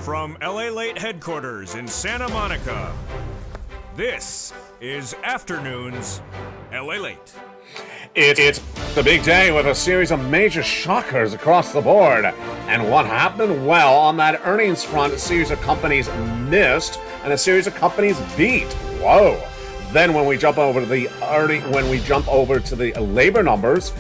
From LALATE headquarters in Santa Monica, this is Afternoons LALATE. It's the big day with a series of major shockers across the board. And what happened? Well, on that earnings front, a series of companies missed and a series of companies beat. Whoa. Then when we jump over to the labor numbers,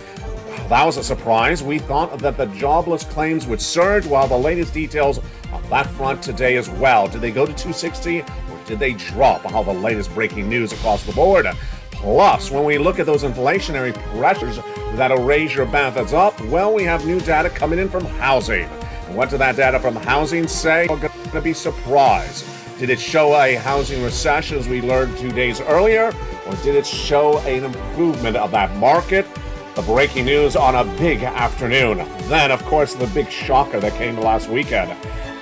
that was a surprise. We thought that the jobless claims would surge, while the latest details on that front today as well. Did they go to 260 or did they drop? All the latest breaking news across the board. Plus, when we look at those inflationary pressures that'll raise your benefits up, well, we have new data coming in from housing. And what did that data from housing say? We're going to be surprised. Did it show a housing recession as we learned 2 days earlier, or did it show an improvement of that market? The breaking news on a big afternoon. Then, of course, the big shocker that came last weekend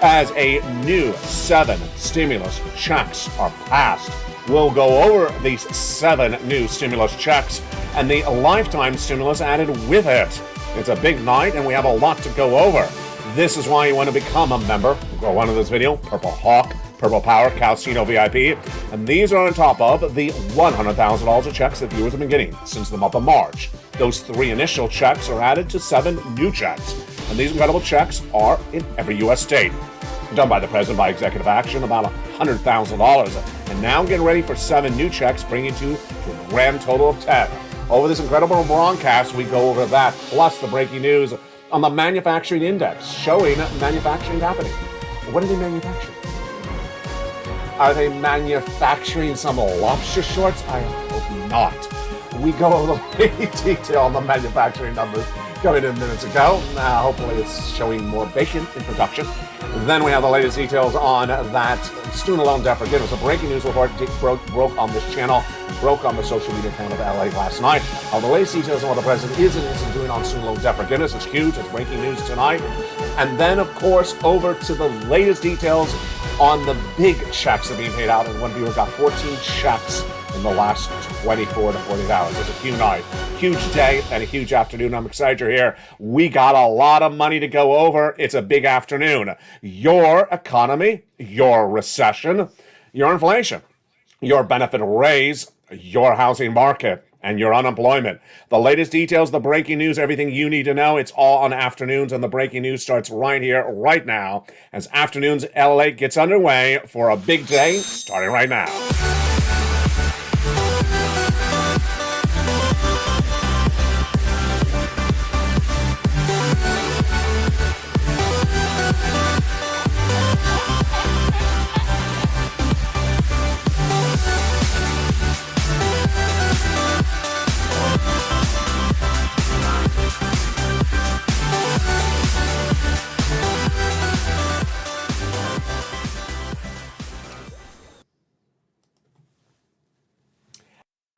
as a new 7 stimulus checks are passed. We'll go over these 7 new stimulus checks and the lifetime stimulus added with it. It's a big night and we have a lot to go over. This is why you want to become a member. Go on to this video, Purple Hawk, Purple Power, Calcino VIP, and these are on top of the $100,000 of checks that viewers have been getting since the month of March. Those 3 initial checks are added to 7 new checks, and these incredible checks are in every U.S. state. Done by the president by executive action, about $100,000, and now getting ready for 7 new checks, bringing to a grand total of 10. Over this incredible broadcast, we go over that, plus the breaking news on the manufacturing index, showing manufacturing happening. What are they manufacturing? Are they manufacturing some lobster shorts? I hope not. We go over the detail on the manufacturing numbers coming in minutes ago. Hopefully it's showing more bacon in production. Then we have the latest details on that student loan debt forgiveness. A breaking news report broke on this channel, broke on the social media account of LA last night. The latest details on what the president is and isn't doing on student loan debt forgiveness. It's huge. It's breaking news tonight. And then, of course, over to the latest details on the big checks that are being paid out. And one viewer got 14 checks in the last 24 to 48 hours. It's a huge night, huge day, and a huge afternoon. I'm excited you're here. We got a lot of money to go over. It's a big afternoon. Your economy, your recession, your inflation, your benefit raise, your housing market, and your unemployment. The latest details, the breaking news, everything you need to know, it's all on Afternoons, and the breaking news starts right here, right now, as Afternoons LA gets underway for a big day, starting right now.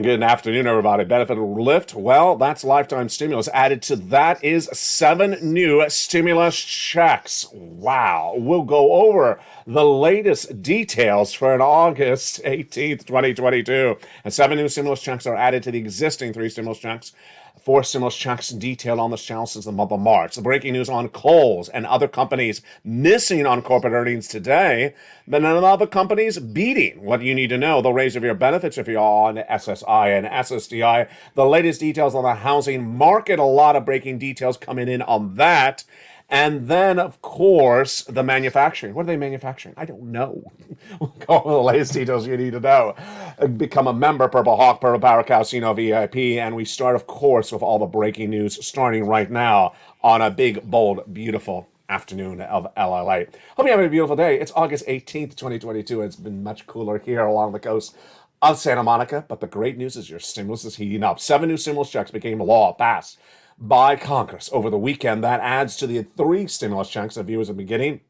Good afternoon, everybody. Benefit lift. Well, that's lifetime stimulus. Added to that is 7 new stimulus checks. Wow. We'll go over the latest details for an August 18th, 2022. And 7 new stimulus checks are added to the existing 3 stimulus checks. 4 stimulus checks detailed on this channel since the month of March. The breaking news on Kohl's and other companies missing on corporate earnings today, but none of the other companies beating. What you need to know, the raise of your benefits if you're on SSI and SSDI. The latest details on the housing market, a lot of breaking details coming in on that. And then, of course, the manufacturing. What are they manufacturing? I don't know. We'll go over the latest details you need to know. Become a member, Purple Hawk, Purple Power, Calcino VIP. And we start, of course, with all the breaking news starting right now on a big, bold, beautiful afternoon of LALATE. Hope you're having a beautiful day. It's August 18th, 2022. It's been much cooler here along the coast of Santa Monica. But the great news is your stimulus is heating up. 7 new stimulus checks became law, passed by Congress over the weekend. That adds to the 3 stimulus checks that viewers have been getting.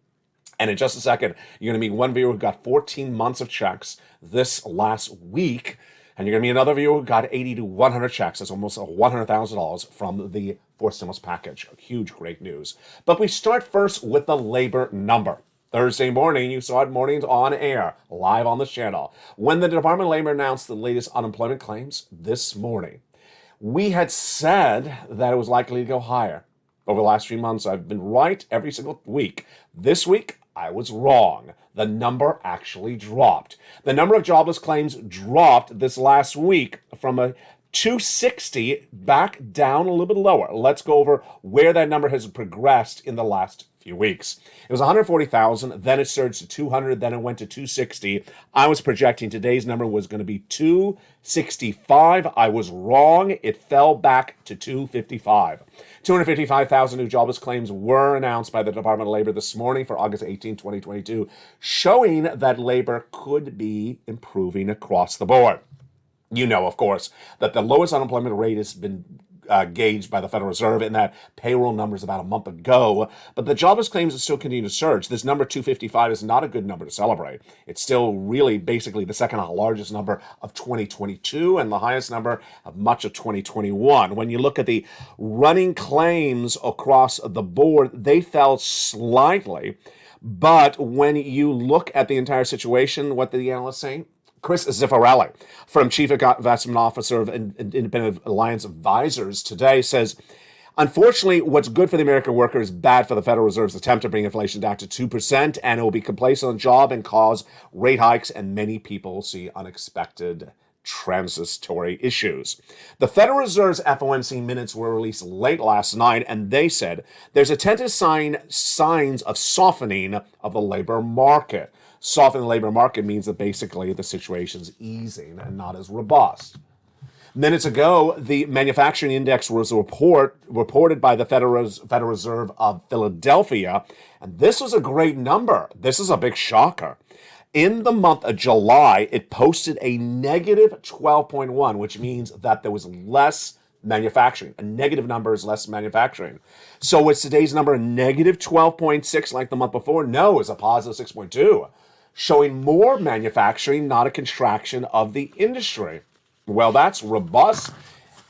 And in just a second, you're going to meet one viewer who got 14 months of checks this last week. And you're going to meet another viewer who got 80 to 100 checks. That's almost $100,000 from the 4th stimulus package. Huge, great news. But we start first with the labor number. Thursday morning, you saw it mornings on air, live on this channel, when the Department of Labor announced the latest unemployment claims this morning. We had said that it was likely to go higher. Over the last few months, I've been right every single week. This week, I was wrong. The number actually dropped. The number of jobless claims dropped this last week from a 260 back down a little bit lower. Let's go over where that number has progressed in the last few weeks. It was 140,000, then it surged to 200, then it went to 260. I was projecting today's number was going to be 265. I was wrong. It fell back to 255. 255,000 new jobless claims were announced by the Department of Labor this morning for August 18, 2022, showing that labor could be improving across the board. You know, of course, that the lowest unemployment rate has been gauged by the Federal Reserve in that payroll numbers about a month ago, but the jobless claims are still continuing to surge. This number 255 is not a good number to celebrate. It's still really basically the second largest number of 2022 and the highest number of much of 2021. When you look at the running claims across the board, they fell slightly, but when you look at the entire situation, what did the analysts say? Chris Ziffarelli, from Chief Investment Officer of Independent Alliance Advisors today, says, unfortunately, what's good for the American worker is bad for the Federal Reserve's attempt to bring inflation down to 2%, and it will be complacent on the job and cause rate hikes, and many people see unexpected transitory issues. The Federal Reserve's FOMC minutes were released late last night, and they said there's a tentative signs of softening of the labor market. Softening the labor market means that basically the situation's easing and not as robust. Minutes ago, the manufacturing index was reported by the Federal Reserve of Philadelphia, and this was a great number. This is a big shocker. In the month of July, it posted a negative 12.1, which means that there was less manufacturing. A negative number is less manufacturing. So is today's number a negative 12.6 like the month before? No, it's a positive 6.2. Showing more manufacturing, not a contraction of the industry. Well, that's robust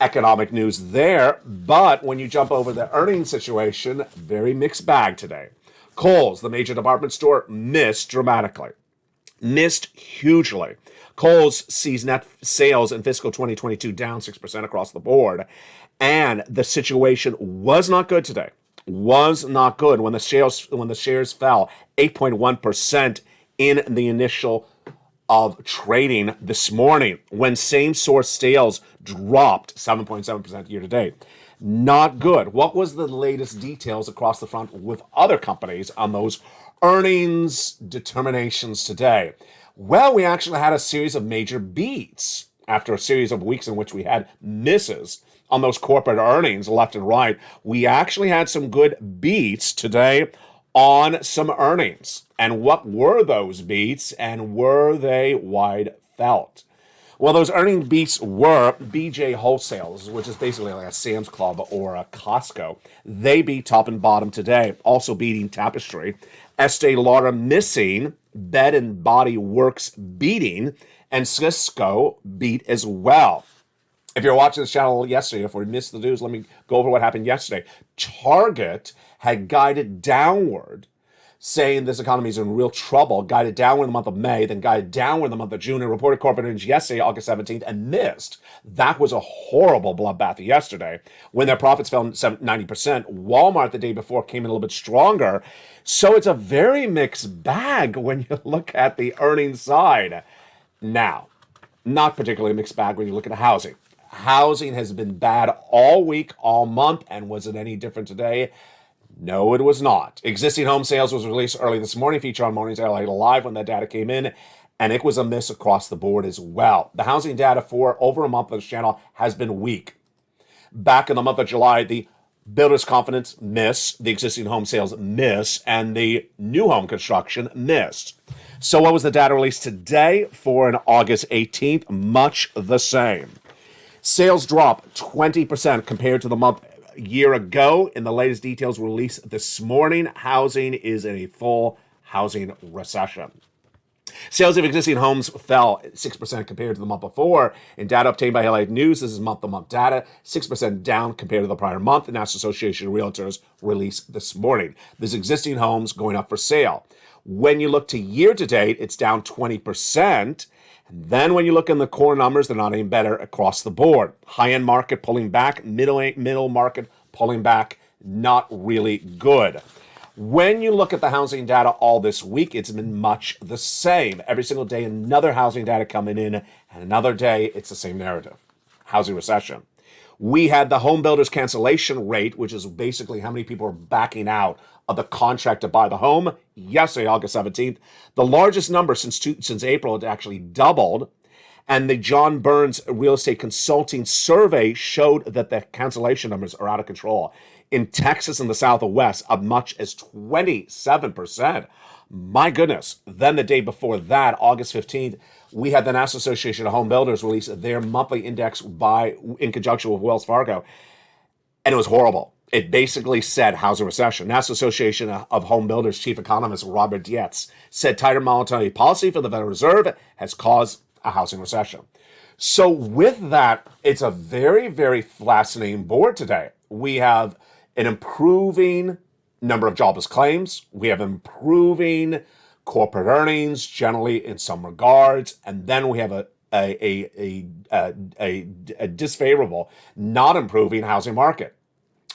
economic news there, but when you jump over the earnings situation, very mixed bag today. Kohl's, the major department store, missed dramatically. Missed hugely. Kohl's sees net sales in fiscal 2022 down 6% across the board, and the situation was not good today. Was not good when the shares fell 8.1% in the initial of trading this morning, when same-source sales dropped 7.7% year-to-date. Not good. What was the latest details across the front with other companies on those earnings determinations today? Well, we actually had a series of major beats after a series of weeks in which we had misses on those corporate earnings left and right. We actually had some good beats today on some earnings. And what were those beats, and were they wide felt? Well, those earning beats were BJ Wholesales, which is basically like a Sam's Club or a Costco. They beat top and bottom today, also beating Tapestry. Estee Lauder missing, Bed and Body Works beating, and Cisco beat as well. If you're watching this channel yesterday, if we missed the news, let me go over what happened yesterday. Target had guided downward, saying this economy is in real trouble, guided downward in the month of May, then guided downward in the month of June, and reported corporate earnings yesterday, August 17th, and missed. That was a horrible bloodbath yesterday when their profits fell 90%. Walmart the day before came in a little bit stronger. So it's a very mixed bag when you look at the earnings side. Now, not particularly a mixed bag when you look at housing. Housing has been bad all week, all month, and was it any different today? No, it was not. Existing home sales was released early this morning, featured on Morning's LALATE Live when that data came in, and it was a miss across the board as well. The housing data for over a month on this channel has been weak. Back in the month of July, the builders' confidence miss, the existing home sales miss, and the new home construction missed. So what was the data released today for an August 18th? Much the same. Sales dropped 20% compared to the month a year ago. In the latest details released this morning, housing is in a full housing recession. Sales of existing homes fell 6% compared to the month before. In data obtained by LA News, this is month-to-month data, 6% down compared to the prior month. The National Association of Realtors released this morning. There's existing homes going up for sale. When you look to year-to-date, it's down 20%. And then when you look in the core numbers, they're not any better across the board. High-end market pulling back, middle market pulling back, not really good. When you look at the housing data all this week, it's been much the same. Every single day, another housing data coming in, and another day, it's the same narrative. Housing recession. We had the home builders cancellation rate, which is basically how many people are backing out of the contract to buy the home. Yesterday, August 17th, the largest number since April. It actually doubled. And the John Burns Real Estate Consulting Survey showed that the cancellation numbers are out of control. In Texas and the Southwest, as much as 27%. My goodness. Then the day before that, August 15th, we had the National Association of Home Builders release their monthly index in conjunction with Wells Fargo. And it was horrible. It basically said housing recession. National Association of Home Builders chief economist Robert Dietz said tighter monetary policy for the Federal Reserve has caused a housing recession. So with that, it's a very, very fascinating board today. We have an improving number of jobless claims. We have improving corporate earnings, generally in some regards, and then we have a disfavorable, not improving housing market.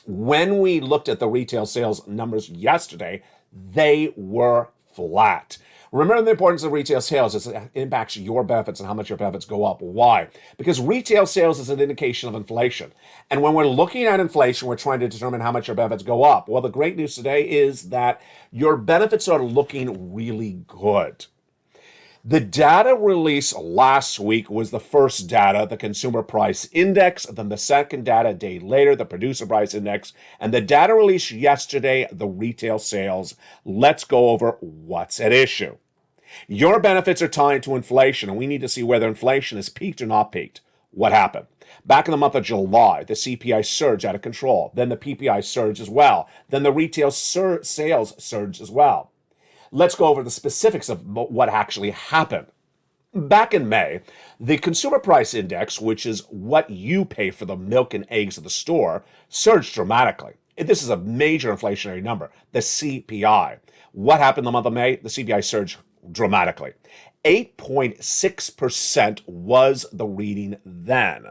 When we looked at the retail sales numbers yesterday, they were flat. Remember the importance of retail sales is it impacts your benefits and how much your benefits go up. Why? Because retail sales is an indication of inflation. And when we're looking at inflation, we're trying to determine how much your benefits go up. Well, the great news today is that your benefits are looking really good. The data released last week was the first data, the consumer price index, then the second data a day later, the producer price index, and the data released yesterday, the retail sales. Let's go over what's at issue. Your benefits are tied to inflation, and we need to see whether inflation is peaked or not peaked. What happened? Back in the month of July, the CPI surged out of control. Then the PPI surged as well. Then the retail sales surged as well. Let's go over the specifics of what actually happened. Back in May, the consumer price index, which is what you pay for the milk and eggs at the store, surged dramatically. This is a major inflationary number, the CPI. What happened in the month of May? The CPI surged dramatically. 8.6% was the reading then.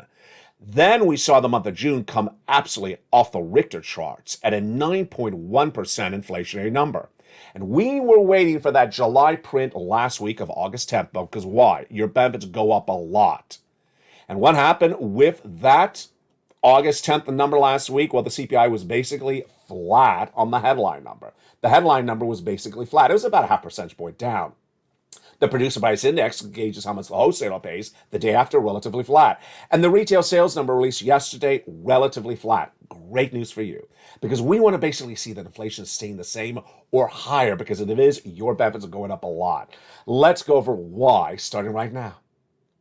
Then we saw the month of June come absolutely off the Richter charts at a 9.1% inflationary number. And we were waiting for that July print last week of August 10th, because why? Your benefits go up a lot. And what happened with that August 10th number last week? Well, the CPI was basically flat on the headline number. The headline number was basically flat. It was about a half percentage point down. The producer price index gauges how much the wholesaler pays the day after, relatively flat. And the retail sales number released yesterday, relatively flat. Great news for you, because we want to basically see that inflation is staying the same or higher, because if it is, your benefits are going up a lot. Let's go over why, starting right now.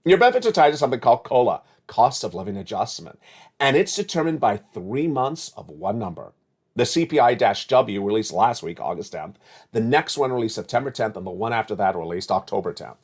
Your benefits are tied to something called COLA, cost of living adjustment, and it's determined by 3 months of one number. The CPI-W released last week, August 10th. The next one released September 10th, and the one after that released October 10th.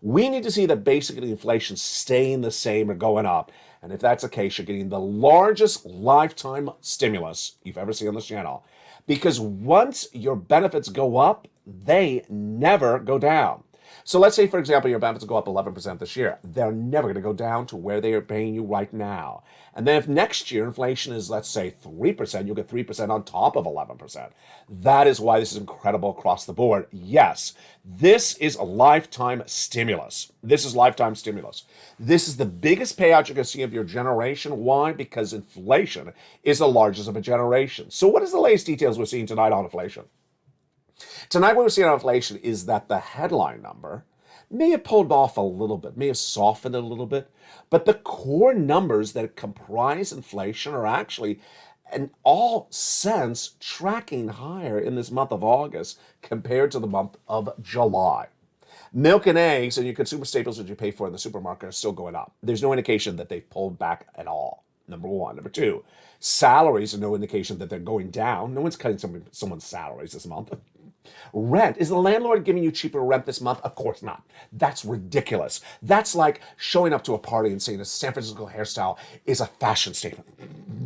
We need to see that basically inflation staying the same or going up. And if that's the case, you're getting the largest lifetime stimulus you've ever seen on this channel. Because once your benefits go up, they never go down. So let's say, for example, your benefits go up 11% this year. They're never going to go down to where they are paying you right now. And then if next year inflation is, let's say, 3%, you'll get 3% on top of 11%. That is why this is incredible across the board. Yes, this is a lifetime stimulus. This is lifetime stimulus. This is the biggest payout you're going to see of your generation. Why? Because inflation is the largest of a generation. So what is the latest details we're seeing tonight on inflation? Tonight, what we're seeing on inflation is that the headline number may have pulled off a little bit, may have softened a little bit, but the core numbers that comprise inflation are actually, in all sense, tracking higher in this month of August compared to the month of July. Milk and eggs and your consumer staples that you pay for in the supermarket are still going up. There's no indication that they've pulled back at all. Number one. Number two, salaries are no indication that they're going down. No one's cutting someone's salaries this month. Rent. Is the landlord giving you cheaper rent this month? Of course not. That's ridiculous. That's like showing up to a party and saying a San Francisco hairstyle is a fashion statement.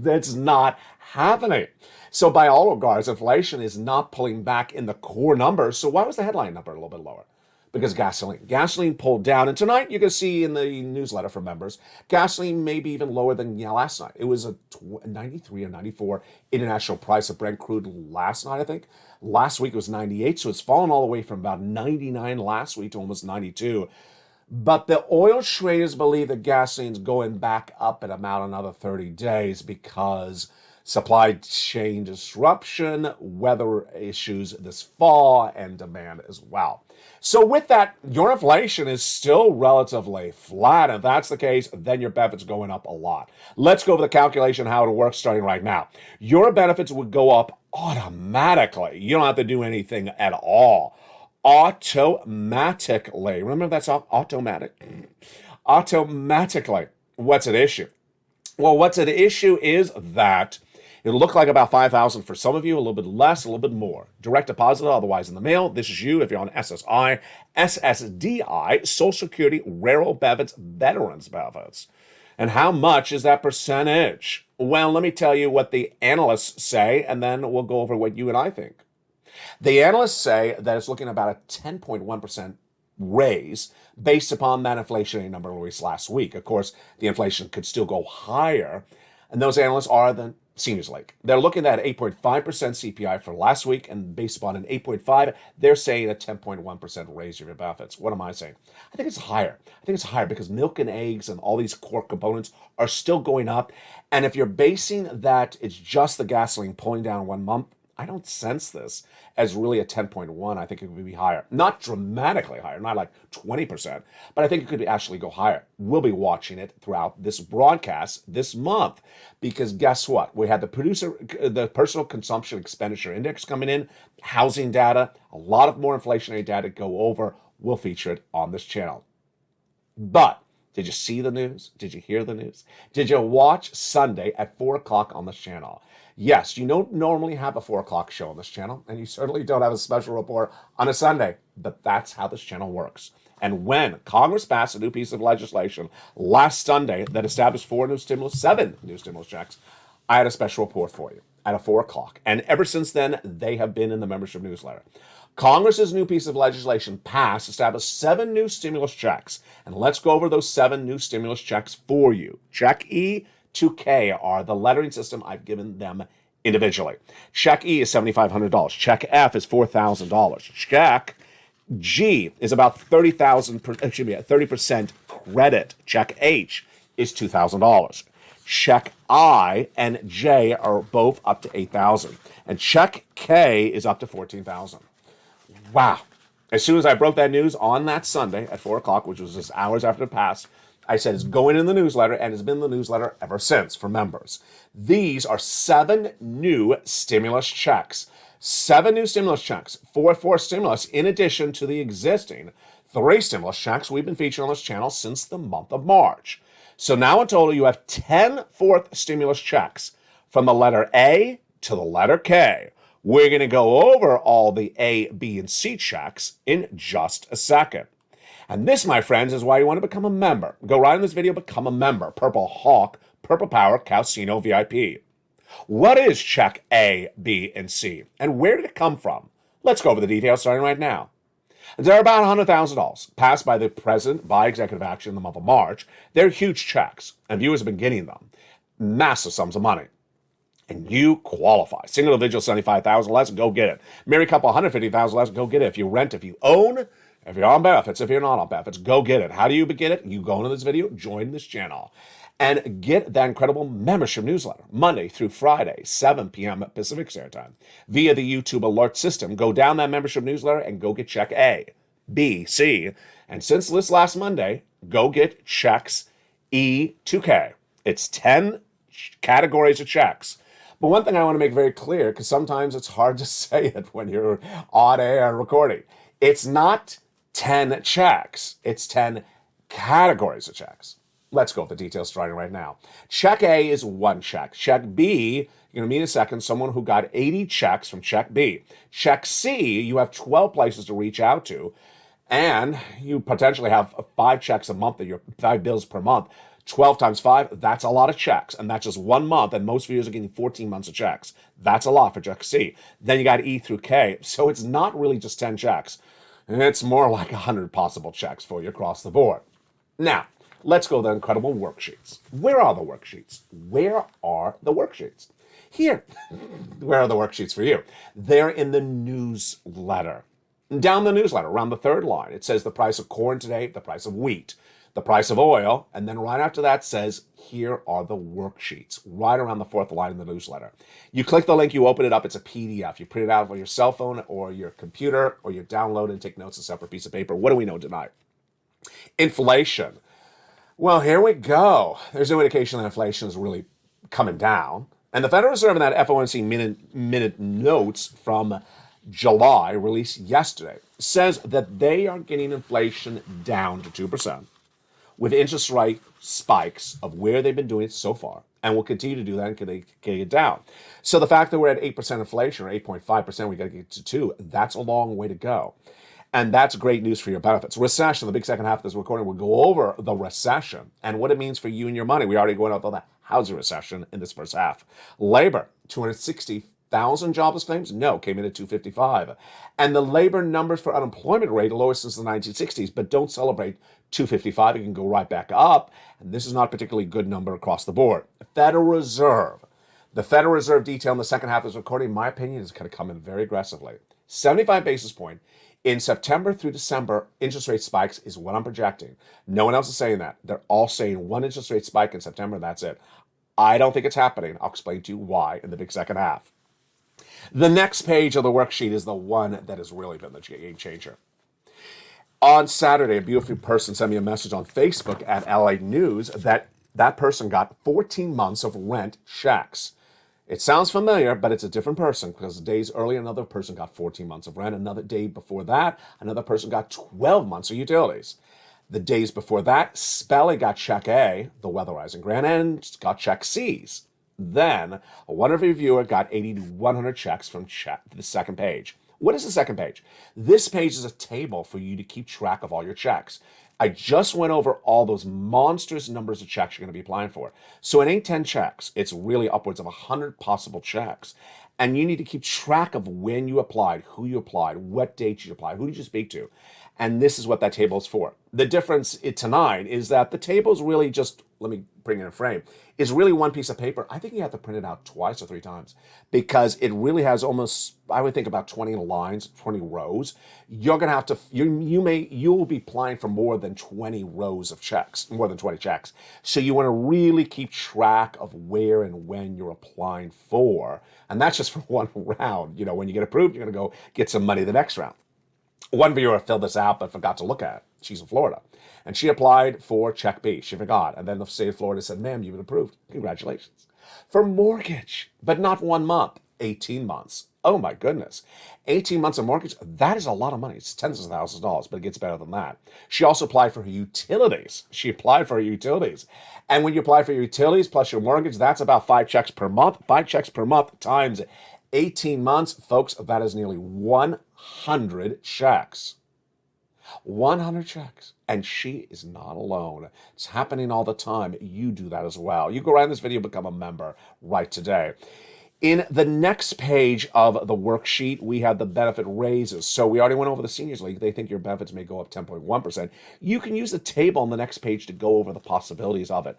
That's not happening. So by all regards, inflation is not pulling back in the core numbers. So why was the headline number a little bit lower? because gasoline pulled down. And tonight, you can see in the newsletter for members, gasoline may be even lower than last night. It was a 93 or 94 international price of Brent crude last night, I think. Last week it was 98, so it's fallen all the way from about 99 last week to almost 92. But the oil traders believe that gasoline's going back up in about another 30 days because supply chain disruption, weather issues this fall, and demand as well. So with that, your inflation is still relatively flat. If that's the case, then your benefits going up a lot. Let's go over the calculation how it works starting right now. Your benefits would go up automatically. You don't have to do anything at all. Automatically. Remember that's automatic. Automatically. What's at issue? Well, what's at issue is that it'll look like about $5,000 for some of you, a little bit less, a little bit more. Direct deposit, otherwise in the mail. This is you if you're on SSI, SSDI, Social Security, Rural Benefits, Veterans Benefits. And how much is that percentage? Well, let me tell you what the analysts say, and then we'll go over what you and I think. The analysts say that it's looking about a 10.1% raise based upon that inflationary number released last week. Of course, the inflation could still go higher, and those analysts are the Seniors Lake. They're looking at 8.5% CPI for last week, and based upon an 8.5, they're saying a 10.1% raise of your benefits. What am I saying? I think it's higher. I think it's higher because milk and eggs and all these core components are still going up. And if you're basing that it's just the gasoline pulling down 1 month, I don't sense this as really a 10.1. I think it would be higher. Not dramatically higher, not like 20%, but I think it could actually go higher. We'll be watching it throughout this broadcast this month because guess what? We had the personal consumption expenditure index coming in, housing data, a lot of more inflationary data to go over. We'll feature it on this channel. But did you see the news? Did you hear the news? Did you watch Sunday at 4 o'clock on this channel? Yes, you don't normally have a 4 o'clock show on this channel, and you certainly don't have a special report on a Sunday, but that's how this channel works. And when Congress passed a new piece of legislation last Sunday that established seven new stimulus checks, I had a special report for you at a 4 o'clock. And ever since then, they have been in the membership newsletter. Congress's new piece of legislation passed, established 7 new stimulus checks. And let's go over those 7 new stimulus checks for you. Check E to K are the lettering system I've given them individually. Check E is $7,500. Check F is $4,000. Check G is about 30% credit. Check H is $2,000. Check I and J are both up to $8,000. And check K is up to $14,000. Wow. As soon as I broke that news on that Sunday at 4 o'clock, which was just hours after it passed, I said it's going in the newsletter, and it's been in the newsletter ever since for members. These are 7 new stimulus checks. 7 new stimulus checks for stimulus in addition to the existing 3 stimulus checks we've been featuring on this channel since the month of March. So now in total, you have 10 fourth stimulus checks from the letter A to the letter K. We're going to go over all the A, B, and C checks in just a second. And this, my friends, is why you want to become a member. Go right in this video, become a member. Purple Hawk, Purple Power, Calcino VIP. What is check A, B, and C? And where did it come from? Let's go over the details starting right now. They're about $100,000 passed by the president by executive action in the month of March. They're huge checks, and viewers have been getting them. Massive sums of money. And you qualify. Single individual, $75,000 less, go get it. Married couple, $150,000 less, go get it. If you rent, if you own, if you're on benefits, if you're not on benefits, go get it. How do you get it? You go into this video, join this channel, and get that incredible membership newsletter Monday through Friday, 7 p.m. Pacific Standard Time. Via the YouTube alert system, go down that membership newsletter and go get check A, B, C. And since this last Monday, go get checks E to K. It's 10 categories of checks. But one thing I want to make very clear, because sometimes it's hard to say it when you're on air recording. It's not 10 checks. It's 10 categories of checks. Let's go with the details starting right now. Check A is 1 check. Check B, you're going to meet in a second someone who got 80 checks from check B. Check C, you have 12 places to reach out to, and you potentially have 5 checks a month, or your 5 bills per month. 12 times 5, that's a lot of checks, and that's just 1 month, and most viewers are getting 14 months of checks. That's a lot for check C. Then you got E through K, so it's not really just 10 checks. It's more like 100 possible checks for you across the board. Now, let's go to the incredible worksheets. Where are the worksheets? Where are the worksheets? Here. Where are the worksheets for you? They're in the newsletter. Down the newsletter, around the third line, it says the price of corn today, the price of wheat, the price of oil, and then right after that says, here are the worksheets, right around the fourth line in the newsletter. You click the link, you open it up, it's a PDF. You print it out on your cell phone or your computer, or you download and take notes on a separate piece of paper. What do we know tonight? Inflation. Well, here we go. There's no indication that inflation is really coming down. And the Federal Reserve in that FOMC minute notes from July, released yesterday, says that they are getting inflation down to 2%, with interest rate spikes of where they've been doing it so far, and will continue to do that until they get it down. So the fact that we're at 8% inflation, or 8.5%, we got to get to 2, that's a long way to go. And that's great news for your benefits. Recession, the big second half of this recording, will go over the recession and what it means for you and your money. We already going over the housing recession in this first half. Labor, 260,000 jobless claims? No, came in at 255. And the labor numbers for unemployment rate, lowest since the 1960s, but don't celebrate 255. It can go right back up. And this is not a particularly good number across the board. Federal Reserve. The Federal Reserve detail in the second half of this recording, in my opinion, is going to come in very aggressively. 75 basis point. In September through December, interest rate spikes is what I'm projecting. No one else is saying that. They're all saying one interest rate spike in September, and that's it. I don't think it's happening. I'll explain to you why in the big second half. The next page of the worksheet is the one that has really been the game changer. On Saturday, a beautiful person sent me a message on Facebook at LA News that person got 14 months of rent checks. It sounds familiar, but it's a different person, because days earlier, another person got 14 months of rent. Another day before that, another person got 12 months of utilities. The days before that, Spelly got check A, the weatherizing grant, and got check C's. Then, a wonderful reviewer got 80 to 100 checks from the second page. What is the second page? This page is a table for you to keep track of all your checks. I just went over all those monstrous numbers of checks you're going to be applying for. So it ain't 10 checks. It's really upwards of 100 possible checks. And you need to keep track of when you applied, who you applied, what date you applied, who did you speak to. And this is what that table is for. The difference tonight is that the table is really just, let me bring it in a frame, is really one piece of paper. I think you have to print it out twice or 3 times, because it really has almost, I would think, about 20 lines, 20 rows. You're going to have to, you'll be applying for more than 20 rows of checks, more than 20 checks. So you want to really keep track of where and when you're applying for. And that's just for one round. You know, when you get approved, you're going to go get some money the next round. One viewer filled this out but forgot to look at it. She's in Florida. And she applied for check B. She forgot. And then the state of Florida said, ma'am, you've been approved. Congratulations. For mortgage, but not 1 month, 18 months. Oh my goodness. 18 months of mortgage, that is a lot of money. It's tens of thousands of dollars, but it gets better than that. She also applied for her utilities. She applied for her utilities. And when you apply for your utilities plus your mortgage, that's about 5 checks per month. 5 checks per month times 18 months. Folks, that is nearly 100 checks. 100 checks. And she is not alone. It's happening all the time. You do that as well. You go around this video, become a member right today. In the next page of the worksheet, we have the benefit raises. So we already went over the Seniors League. They think your benefits may go up 10.1%. You can use the table on the next page to go over the possibilities of it.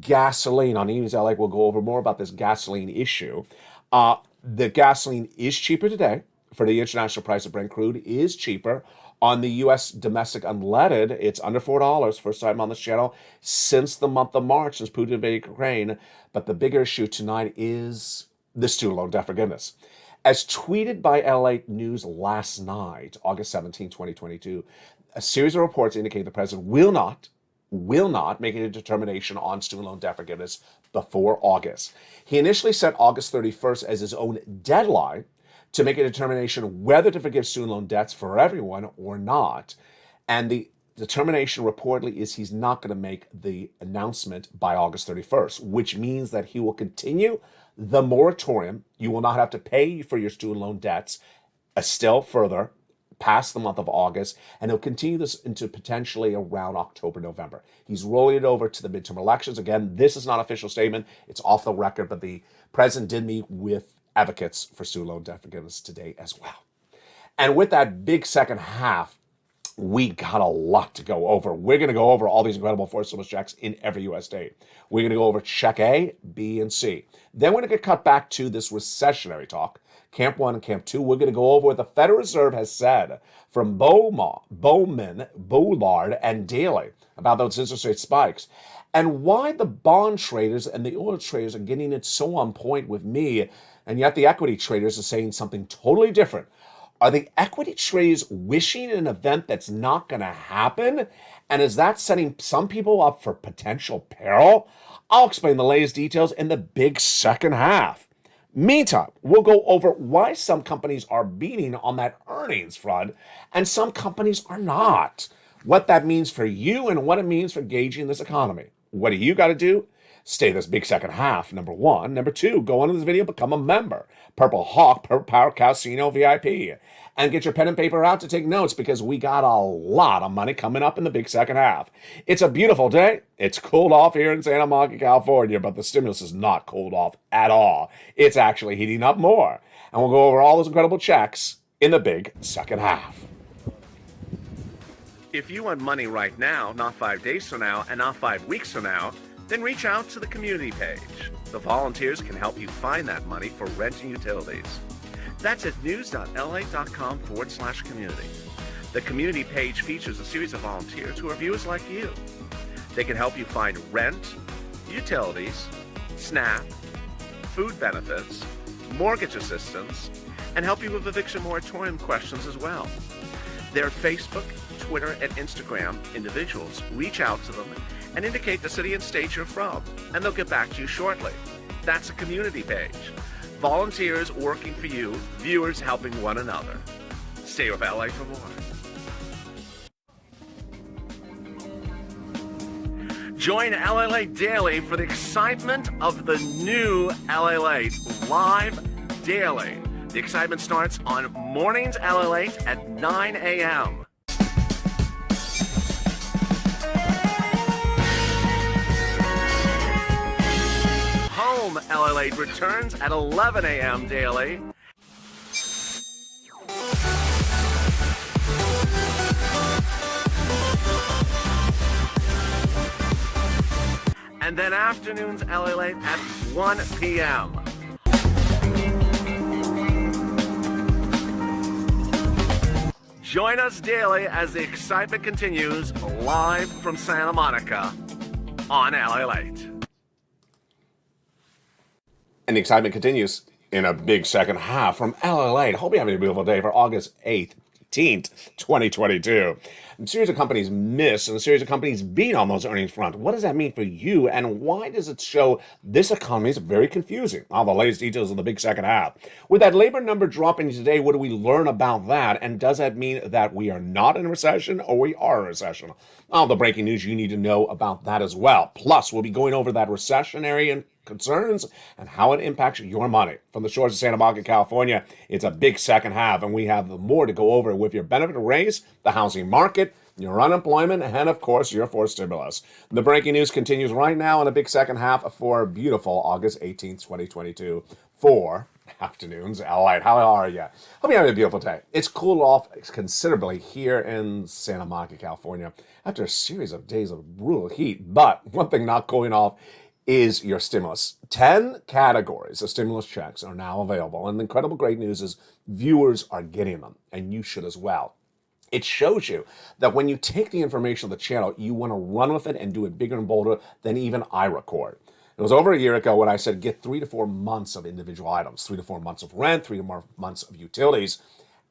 Gasoline, on Evenings LA, we'll go over more about this gasoline issue. The gasoline is cheaper today. For the international price of Brent crude is cheaper. On the U.S. domestic unleaded, it's under $4, first time on this channel since the month of March, since Putin invaded Ukraine. But the bigger issue tonight is the student loan debt forgiveness. As tweeted by LALATE News last night, August 17, 2022, a series of reports indicate the president will not make a determination on student loan debt forgiveness before August. He initially set August 31st as his own deadline to make a determination whether to forgive student loan debts for everyone or not. And the determination reportedly is he's not going to make the announcement by August 31st, which means that he will continue the moratorium. You will not have to pay for your student loan debts still further past the month of August, and he'll continue this into potentially around October, November. He's rolling it over to the midterm elections. Again, this is not an official statement. It's off the record, but the president did meet with advocates for student loan debt forgiveness today as well. And with that big second half, we got a lot to go over. We're going to go over all these incredible forced stimulus checks in every U.S. state. We're going to go over check A, B, and C. Then we're going to get cut back to this recessionary talk, Camp 1 and Camp 2. We're going to go over what the Federal Reserve has said from Bowman, Bullard, and Daly about those interest rate spikes, and why the bond traders and the oil traders are getting it so on point with me, and yet the equity traders are saying something totally different. Are the equity traders wishing an event that's not going to happen? And is that setting some people up for potential peril? I'll explain the latest details in the big second half. Meantime, we'll go over why some companies are beating on that earnings front and some companies are not. What that means for you and what it means for gauging this economy. What do you got to do? Stay this big second half, number one. Number two, go on to this video, become a member. Purple Hawk, Purple Power Casino VIP. And get your pen and paper out to take notes because we got a lot of money coming up in the big second half. It's a beautiful day. It's cooled off here in Santa Monica, California, but the stimulus is not cooled off at all. It's actually heating up more. And we'll go over all those incredible checks in the big second half. If you want money right now, not 5 days from now, and not 5 weeks from now, then reach out to the community page. The volunteers can help you find that money for rent and utilities. That's at news.la.com/community. The community page features a series of volunteers who are viewers like you. They can help you find rent, utilities, SNAP, food benefits, mortgage assistance, and help you with eviction moratorium questions as well. Their Facebook, Twitter, and Instagram individuals reach out to them and indicate the city and state you're from, and they'll get back to you shortly. That's a community page. Volunteers working for you, viewers helping one another. Stay with LA for more. Join LALATE Daily for the excitement of the new LALATE live daily. The excitement starts on mornings LALATE at 9 a.m. Home LALATE returns at 11 a.m. daily. And then afternoons LALATE at 1 p.m. Join us daily as the excitement continues live from Santa Monica on LALATE. And the excitement continues in a big second half from LALATE. Hope you're having a beautiful day for August 18th, 2022. A series of companies miss and a series of companies beat on those earnings front. What does that mean for you and why does it show this economy is very confusing? All the latest details of the big second half. With that labor number dropping today, what do we learn about that? And does that mean that we are not in a recession or we are in a recession? All the breaking news you need to know about that as well. Plus, we'll be going over that recessionary concerns and how it impacts your money. From the shores of Santa Monica, California, it's a big second half, and we have more to go over with your benefit raise, the housing market, your unemployment, and of course, your forced stimulus. The breaking news continues right now in a big second half for beautiful August 18th, 2022. For afternoons, LALATE. How are you? Hope you're having a beautiful day. It's cooled off considerably here in Santa Monica, California, after a series of days of brutal heat. But one thing not cooling off is your stimulus. 10 categories of stimulus checks are now available. And the incredible great news is viewers are getting them, and you should as well. It shows you that when you take the information of the channel, you want to run with it and do it bigger and bolder than even I record. It was over a year ago when I said get 3 to 4 months of individual items, 3 to 4 months of rent, 3 to 4 months of utilities.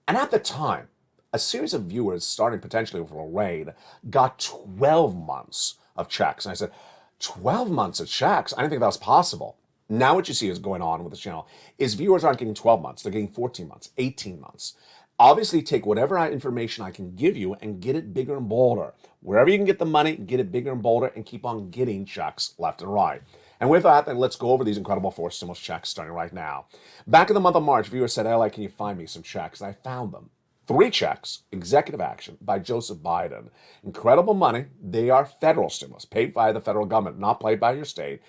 And at the time, a series of viewers, starting potentially with a raid, got 12 months of checks. And I said, 12 months of checks? I didn't think that was possible. Now what you see is going on with this channel is viewers aren't getting 12 months. They're getting 14 months, 18 months. Obviously, take whatever information I can give you and get it bigger and bolder. Wherever you can get the money, get it bigger and bolder and keep on getting checks left and right. And with that, then let's go over these incredible forced stimulus checks starting right now. Back in the month of March, viewers said, LA, can you find me some checks? And I found them. 3 checks, executive action by Joseph Biden. Incredible money. They are federal stimulus, paid by the federal government, not paid by your state.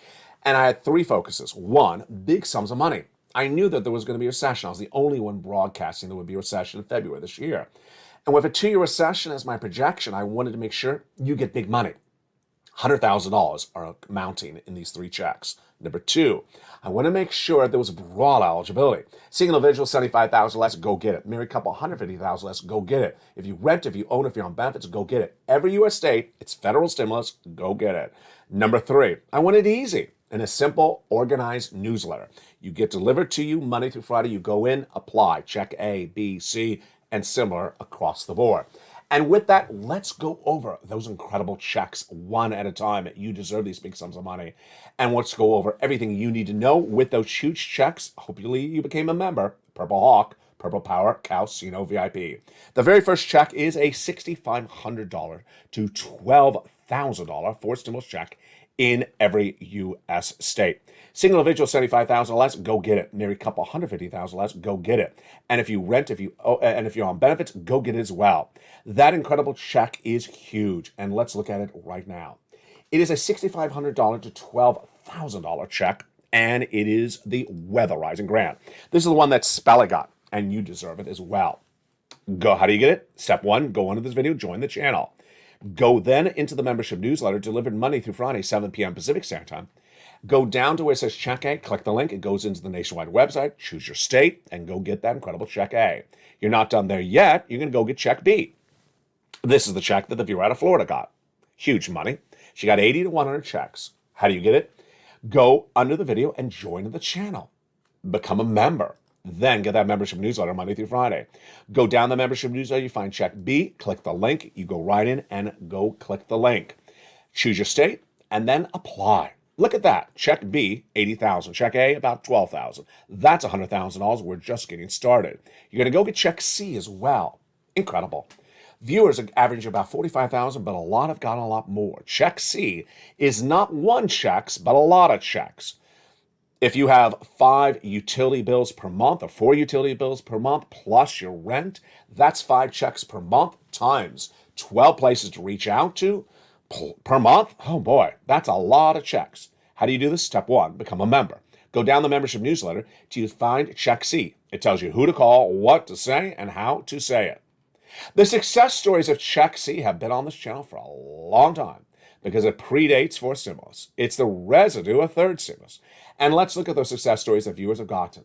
And I had 3 focuses. 1, big sums of money. I knew that there was going to be a recession. I was the only one broadcasting there would be a recession in February this year. And with a 2-year recession as my projection, I wanted to make sure you get big money. $100,000 are mounting in these 3 checks. Number 2, I want to make sure there was broad eligibility. Single individual, $75,000 less, go get it. Married couple, $150,000 less, go get it. If you rent, if you own, if you're on benefits, go get it. Every U.S. state, it's federal stimulus, go get it. Number 3, I want it easy in a simple, organized newsletter. You get delivered to you Monday through Friday. You go in, apply, check A, B, C, and similar across the board. And with that, let's go over those incredible checks one at a time. You deserve these big sums of money. And let's go over everything you need to know with those huge checks. Hopefully you became a member. Purple Hawk, Purple Power, Casino VIP. The very first check is a $6,500 to $12,000 for stimulus check in every U.S. state. Single individual, $75,000 less, go get it. Married couple, $150,000 less, go get it. And if you rent, if you're on benefits, go get it as well. That incredible check is huge, and let's look at it right now. It is a $6,500 to $12,000 check, and it is the weatherizing grant. This is the one that Spella got, and you deserve it as well. How do you get it? Step 1, go under this video, join the channel. Go then into the membership newsletter delivered Monday through Friday, 7 p.m. Pacific Standard Time. Go down to where it says Check A, click the link. It goes into the nationwide website, choose your state, and go get that incredible Check A. You're not done there yet. You're going to go get Check B. This is the check that the viewer out of Florida got. Huge money. She got 80 to 100 checks. How do you get it? Go under the video and join the channel. Become a member. Then get that membership newsletter Monday through Friday. Go down the membership newsletter, you find Check B, click the link, you go right in and go click the link. Choose your state and then apply. Look at that. Check B, $80,000. Check A, about $12,000. That's $100,000. We're just getting started. You're going to go get Check C as well. Incredible. Viewers are averaging about $45,000, but a lot have gotten a lot more. Check C is not one checks, but a lot of checks. If you have 5 utility bills per month or 4 utility bills per month plus your rent, that's 5 checks per month times 12 places to reach out to per month. Oh boy, that's a lot of checks. How do you do this? Step 1, become a member. Go down the membership newsletter till you find Check C. It tells you who to call, what to say, and how to say it. The success stories of Check C have been on this channel for a long time because it predates 4th stimulus. It's the residue of 3rd stimulus. And let's look at those success stories that viewers have gotten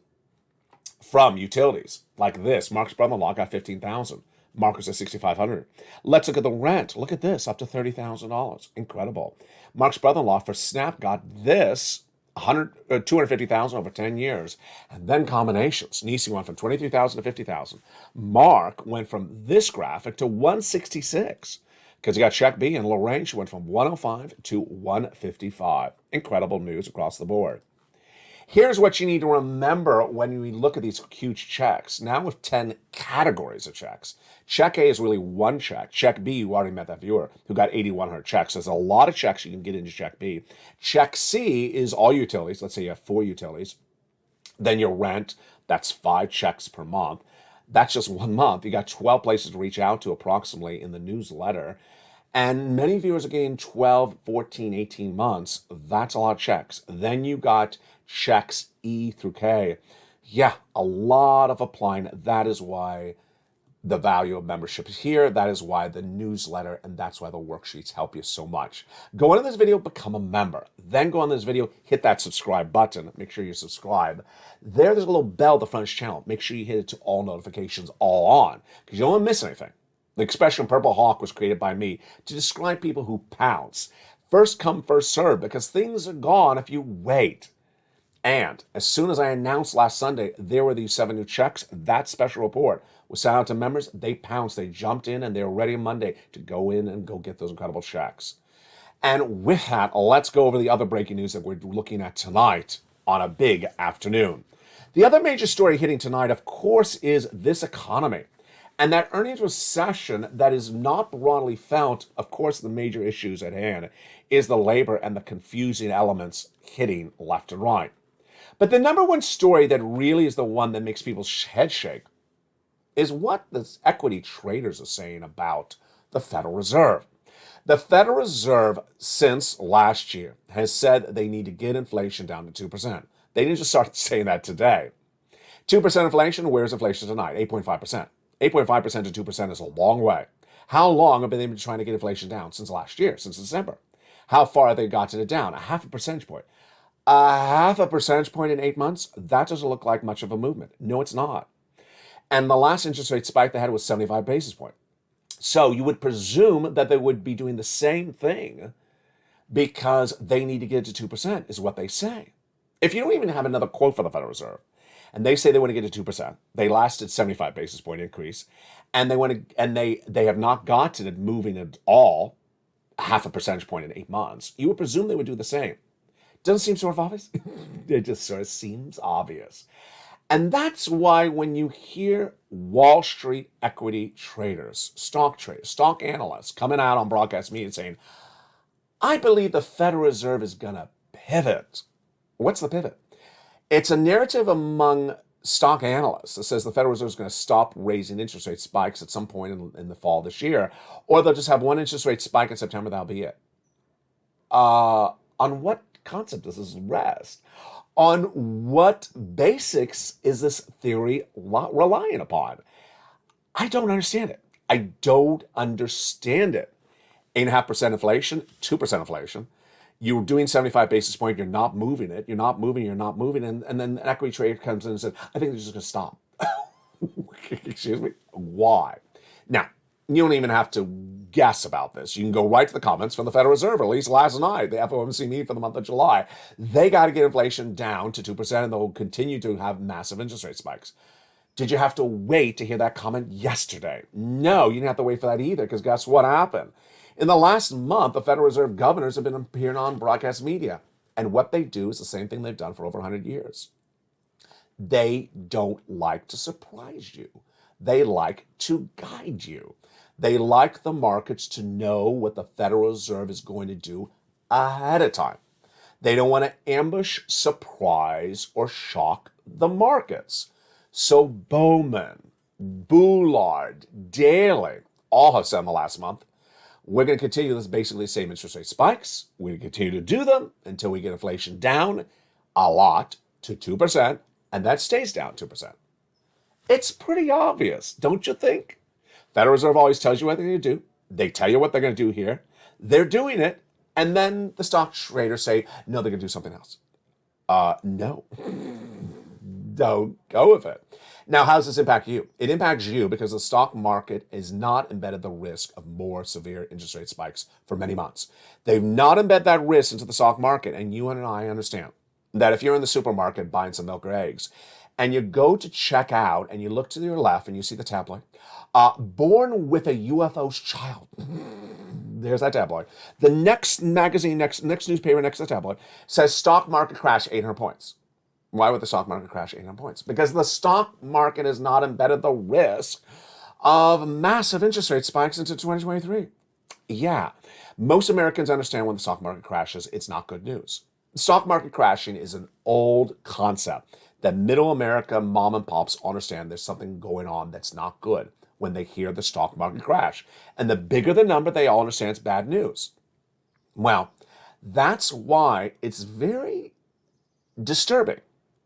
from utilities like this. Mark's brother-in-law got $15,000. Marcus at $6,500. Let's look at the rent. Look at this, up to $30,000. Incredible. Mark's brother-in-law for SNAP got this, $250,000 over 10 years. And then combinations. Nisi went from $23,000 to $50,000. Mark went from this graphic to $166 because he got Check B, and Lorraine, she went from $105 to $155. Incredible news across the board. Here's what you need to remember when we look at these huge checks. Now with 10 categories of checks. Check A is really one check. Check B, you already met that viewer who got 8,100 checks. There's a lot of checks you can get into Check B. Check C is all utilities. Let's say you have 4 utilities. Then your rent, that's 5 checks per month. That's just 1 month. You got 12 places to reach out to approximately in the newsletter. And many viewers are getting 12, 14, 18 months. That's a lot of checks. Then you got checks E through K. Yeah, a lot of applying. That is why the value of membership is here. That is why the newsletter, and that's why the worksheets help you so much. Go into this video, become a member. Then go on this video, hit that subscribe button. Make sure you subscribe. There's a little bell at the front of this channel. Make sure you hit it to all notifications, all on, because you don't want to miss anything. The expression Purple Hawk was created by me to describe people who pounce. First come, first serve, because things are gone if you wait. And as soon as I announced last Sunday, there were these 7 new checks, that special report was sent out to members. They pounced, they jumped in, and they were ready on Monday to go in and go get those incredible checks. And with that, let's go over the other breaking news that we're looking at tonight on a big afternoon. The other major story hitting tonight, of course, is this economy. And that earnings recession that is not broadly felt, of course, the major issues at hand is the labor and the confusing elements hitting left and right. But the number one story that really is the one that makes people's head shake is what the equity traders are saying about the Federal Reserve. The Federal Reserve, since last year, has said they need to get inflation down to 2%. They didn't just start saying that today. 2% inflation, where's inflation tonight? 8.5%. 8.5% to 2% is a long way. How long have they been trying to get inflation down? Since last year, since December. How far have they gotten it down? A half a percentage point. A half a percentage point in 8 months? That doesn't look like much of a movement. No, it's not. And the last interest rate spike they had was 75 basis points. So you would presume that they would be doing the same thing because they need to get it to 2%, is what they say. If you don't even have another quote for the Federal Reserve, and they say they want to get to 2%, they lasted 75 basis point increase, and they have not gotten it moving at all, half a percentage point in 8 months, you would presume they would do the same. Doesn't seem sort of obvious? It just sort of seems obvious. And that's why when you hear Wall Street equity traders, stock analysts coming out on broadcast media saying, I believe the Federal Reserve is going to pivot. What's the pivot? It's a narrative among stock analysts that says the Federal Reserve is going to stop raising interest rate spikes at some point in the fall this year, or they'll just have one interest rate spike in September, that'll be it. On what concept does this rest? On what basics is this theory relying upon? I don't understand it. I don't understand it. 8.5% inflation, 2% inflation. You're doing 75 basis points, you're not moving it, you're not moving, and then an equity trader comes in and says, I think they're just going to stop. Excuse me? Why? Now, you don't even have to guess about this. You can go right to the comments from the Federal Reserve, at least last night, the FOMC meeting for the month of July. They got to get inflation down to 2%, and they'll continue to have massive interest rate spikes. Did you have to wait to hear that comment yesterday? No, you didn't have to wait for that either, because guess what happened? In the last month, the Federal Reserve governors have been appearing on broadcast media, and what they do is the same thing they've done for over 100 years. They don't like to surprise you. They like to guide you. They like the markets to know what the Federal Reserve is going to do ahead of time. They don't want to ambush, surprise, or shock the markets. So Bowman, Boulard, Daly all have said in the last month, we're going to continue this basically the same interest rate spikes. We're going to continue to do them until we get inflation down a lot to 2%, and that stays down 2%. It's pretty obvious, don't you think? Federal Reserve always tells you what they're going to do. They tell you what they're going to do here. They're doing it, and then the stock traders say, no, they're going to do something else. No. Don't go with it. Now, how does this impact you? It impacts you because the stock market is not embedded the risk of more severe interest rate spikes for many months. They've not embedded that risk into the stock market, and you and I understand that if you're in the supermarket buying some milk or eggs, and you go to check out, and you look to your left, and you see the tabloid, born with a UFO's child. There's that tabloid. The next magazine, next newspaper next to the tabloid says stock market crash 800 points. Why would the stock market crash 800 points? Because the stock market has not embedded the risk of massive interest rate spikes into 2023. Yeah, most Americans understand when the stock market crashes, it's not good news. The stock market crashing is an old concept that middle America mom and pops understand there's something going on that's not good when they hear the stock market crash. And the bigger the number, they all understand it's bad news. Well, that's why it's very disturbing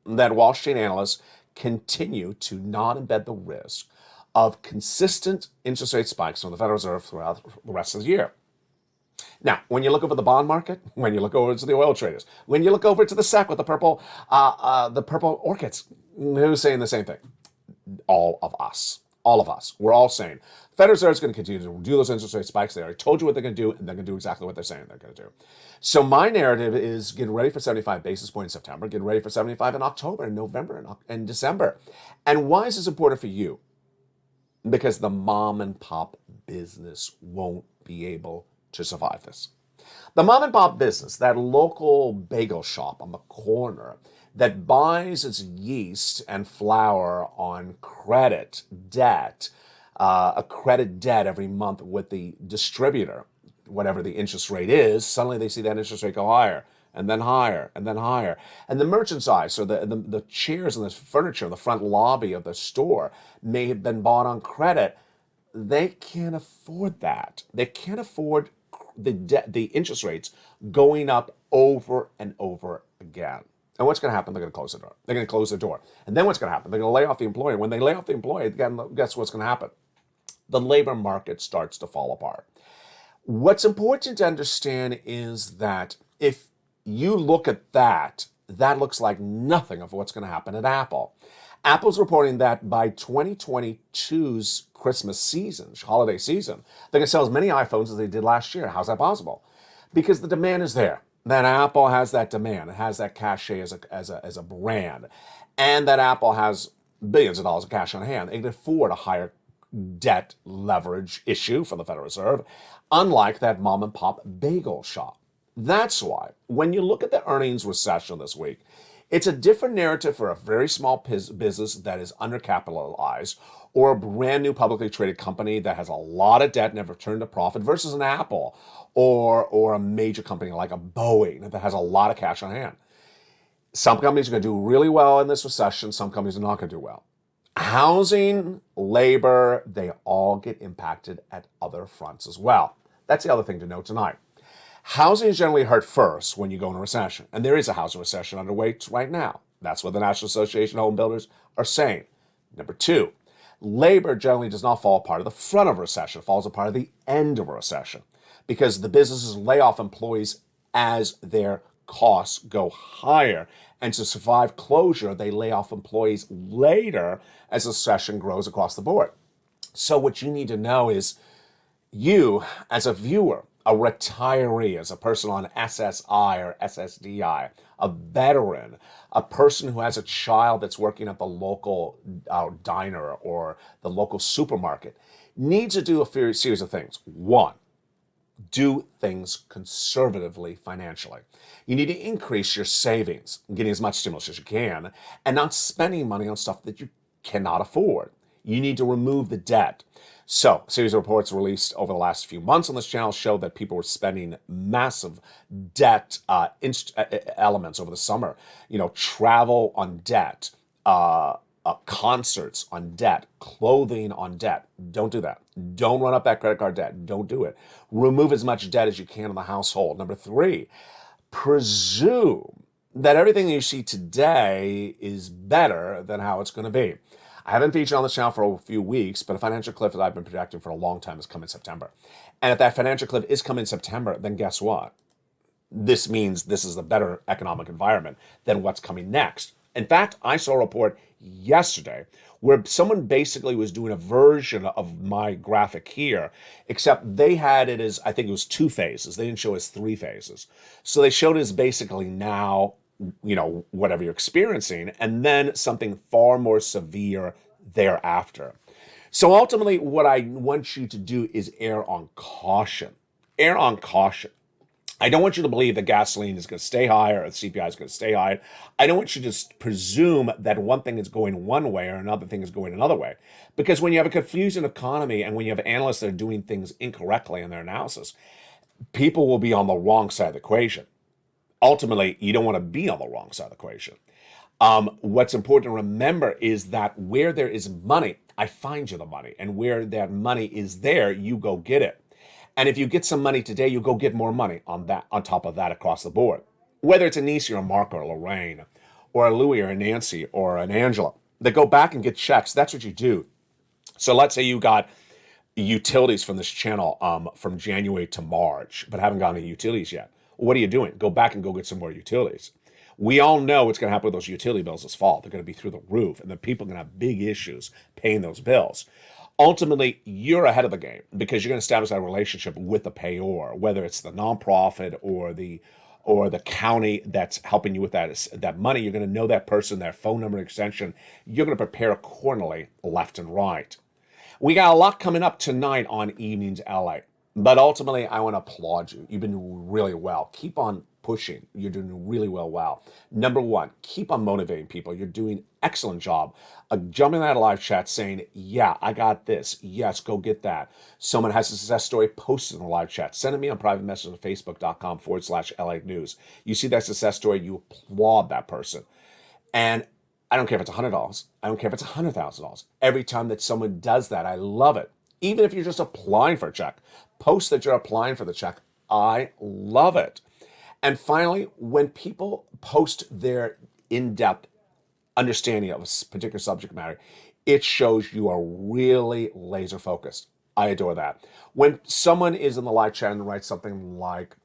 that Wall Street analysts continue to not embed the risk of consistent interest rate spikes from the Federal Reserve throughout the rest of the year. Now, when you look over the bond market, when you look over to the oil traders, when you look over to the SEC with the purple orchids, who's saying the same thing? All of us. We're all saying Federal Reserve is going to continue to do those interest rate spikes. They already told you what they're going to do, and they're going to do exactly what they're saying they're going to do. So my narrative is get ready for 75 basis points in September, get ready for 75 in October and November and December. And why is this important for you? Because the mom and pop business won't be able to survive this. The mom and pop business, that local bagel shop on the corner that buys its yeast and flour on credit debt, a credit debt every month with the distributor, whatever the interest rate is, suddenly they see that interest rate go higher and then higher and then higher. And the merchandise or the chairs and the furniture in the front lobby of the store may have been bought on credit. They can't afford that. They can't afford the interest rates going up over and over again. And what's going to happen? They're going to close the door. They're going to close the door. And then what's going to happen? They're going to lay off the employee. When they lay off the employee, guess what's going to happen? The labor market starts to fall apart. What's important to understand is that if you look at that, that looks like nothing of what's going to happen at Apple. Apple's reporting that by 2022's Christmas season, holiday season, they're going to sell as many iPhones as they did last year. How's that possible? Because the demand is there. That Apple has that demand. It has that cachet as a brand. And that Apple has billions of dollars of cash on hand. They can afford a higher debt leverage issue from the Federal Reserve, unlike that mom and pop bagel shop. That's why when you look at the earnings recession this week, it's a different narrative for a very small business that is undercapitalized or a brand new publicly traded company that has a lot of debt, never turned a profit, versus an Apple or a major company like a Boeing that has a lot of cash on hand. Some companies are going to do really well in this recession. Some companies are not going to do well. Housing, labor, they all get impacted at other fronts as well. That's the other thing to note tonight. Housing is generally hurt first when you go in a recession. And there is a housing recession underway right now. That's what the National Association of Home Builders are saying. Number two, labor generally does not fall apart at the front of a recession. It falls apart at the end of a recession because the businesses lay off employees as their costs go higher. And to survive closure, they lay off employees later as the recession grows across the board. So what you need to know is you, as a viewer, a retiree, as a person on SSI or SSDI, a veteran, a person who has a child that's working at the local diner or the local supermarket, needs to do a series of things. One, do things conservatively financially. You need to increase your savings, getting as much stimulus as you can, and not spending money on stuff that you cannot afford. You need to remove the debt. So, a series of reports released over the last few months on this channel show that people were spending massive debt elements over the summer. You know, travel on debt, concerts on debt, clothing on debt. Don't do that. Don't run up that credit card debt. Don't do it. Remove as much debt as you can in the household. Number three, presume that everything you see today is better than how it's going to be. I haven't featured on this channel for a few weeks, but a financial cliff that I've been projecting for a long time is coming in September. And if that financial cliff is coming in September, then guess what? This means this is a better economic environment than what's coming next. In fact, I saw a report yesterday where someone basically was doing a version of my graphic here, except they had it as, I think it was 2 phases. They didn't show us 3 phases. So they showed it as basically now, you know, whatever you're experiencing, and then something far more severe thereafter. So ultimately, what I want you to do is err on caution. Err on caution. I don't want you to believe that gasoline is going to stay high or the CPI is going to stay high. I don't want you to just presume that one thing is going one way or another thing is going another way. Because when you have a confusing economy and when you have analysts that are doing things incorrectly in their analysis, people will be on the wrong side of the equation. Ultimately, you don't want to be on the wrong side of the equation. What's important to remember is that where there is money, I find you the money. And where that money is there, you go get it. And if you get some money today, you go get more money on top of that across the board. Whether it's a Nisi or a Mark or a Lorraine or a Louie or a Nancy or an Angela, they go back and get checks. That's what you do. So let's say you got utilities from this channel from January to March, but haven't gotten any utilities yet. What are you doing? Go back and go get some more utilities. We all know what's going to happen with those utility bills this fall. They're going to be through the roof, and the people are going to have big issues paying those bills. Ultimately, you're ahead of the game because you're going to establish that relationship with the payor, whether it's the nonprofit or the county that's helping you with that money. You're going to know that person, their phone number, extension. You're going to prepare accordingly, left and right. We got a lot coming up tonight on Evenings LA. But ultimately, I want to applaud you. You've been doing really well. Keep on pushing. You're doing really well. Number one, keep on motivating people. You're doing an excellent job. Jumping out of live chat saying, yeah, I got this. Yes, go get that. Someone has a success story, post it in the live chat. Send it me on private message on facebook.com/LA News. You see that success story, you applaud that person. And I don't care if it's $100. I don't care if it's $100,000. Every time that someone does that, I love it. Even if you're just applying for a check, post that you're applying for the check. I love it. And finally, when people post their in-depth understanding of a particular subject matter, it shows you are really laser focused. I adore that. When someone is in the live chat and writes something like,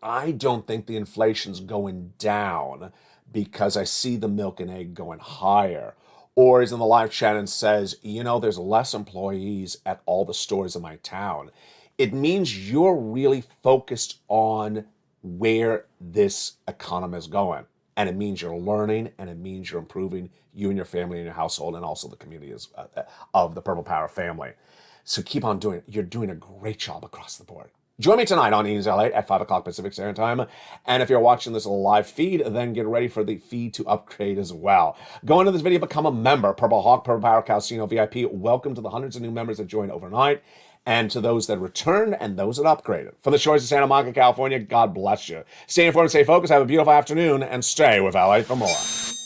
I don't think the inflation's going down because I see the milk and egg going higher, or is in the live chat and says, there's less employees at all the stores in my town, it means you're really focused on where this economy is going. And it means you're learning, and it means you're improving you and your family and your household, and also the community of the Purple Power family. So keep on doing it. You're doing a great job across the board. Join me tonight on News LA at 5 o'clock Pacific Standard Time. And if you're watching this live feed, then get ready for the feed to upgrade as well. Go into this video, become a member. Purple Hawk, Purple Power Casino VIP. Welcome to the hundreds of new members that joined overnight, and to those that returned and those that upgraded. From the shores of Santa Monica, California, God bless you. Stay informed, stay focused, have a beautiful afternoon, and stay with LA for more.